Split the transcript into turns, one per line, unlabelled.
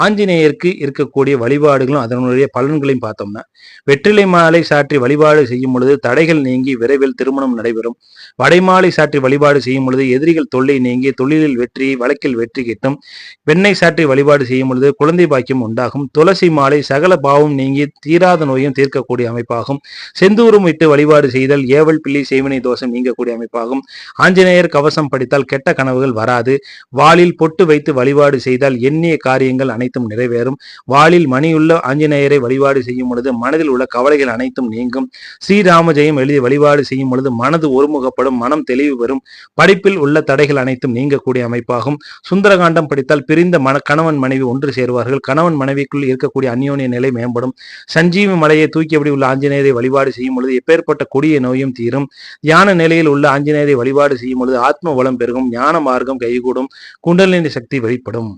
ஆஞ்சநேயருக்கு இருக்கக்கூடிய வழிபாடுகளும் அதனுடைய பலன்களையும் பார்த்தோம்னா, வெற்றிலை மாலை சாற்றி வழிபாடு செய்யும் பொழுது தடைகள் நீங்கி விரைவில் திருமணம் நடைபெறும். வடைமாலை சாற்றி வழிபாடு செய்யும் பொழுது எதிரிகள் தொல்லை நீங்கி தொழிலில் வெற்றி, வழக்கில் வெற்றி கிட்டும். வெண்ணெய் சாற்றி வழிபாடு செய்யும் பொழுது குழந்தை பாக்கியம் உண்டாகும். துளசி மாலை சகல பாவம் நீங்கி தீராத நோயும் தீர்க்கக்கூடிய அமைப்பாகும். செந்தூரம் இட்டு வழிபாடு செய்தல் ஏவல் பிள்ளை செய்வினை தோஷம் நீங்கக்கூடிய அமைப்பாகும். ஆஞ்சநேயர் கவசம் படித்தால் கெட்ட கனவுகள் வராது. வாளில் பொட்டு வைத்து வழிபாடு செய்தால் எண்ணிய காரியங்கள் அனைத்தும் நிறைவேறும். வாளில் மணியுள்ள ஆஞ்சநேயரை வழிபாடு செய்யும் பொழுது மனதில் உள்ள கவலைகள் அனைத்தும் நீங்கும். ஸ்ரீராம ஜெயம் எழுதி வழிபாடு செய்யும் பொழுது மனது ஒருமுகப்படும், மனம் தெளிவு பெறும். படிப்பில் உள்ள தடைகள் அனைத்தும் நீங்கக்கூடிய அமைப்பாகும். சுந்தரகாண்டம் படித்தால் பிரிந்த கணவன் மனைவி ஒன்று சேருவார்கள். கணவன் மனைவிக்குள் இருக்கக்கூடிய அந்யோன்ய நிலை மேம்படும். சஞ்சீவி மலையை தூக்கியபடி உள்ள ஆஞ்சநேயரை வழிபாடு செய்யும் பொழுது எப்பேற்பட்ட கொடிய நோயும் தீரும். தியான நிலையில் உள்ள ஆஞ்சநேயரை வழிபாடு செய்யும் பொழுது ஆத்ம வளம் பெருகும். ஞான மார்க்கம் கைகூடும். குண்டலினி சக்தி வெளிப்படும்.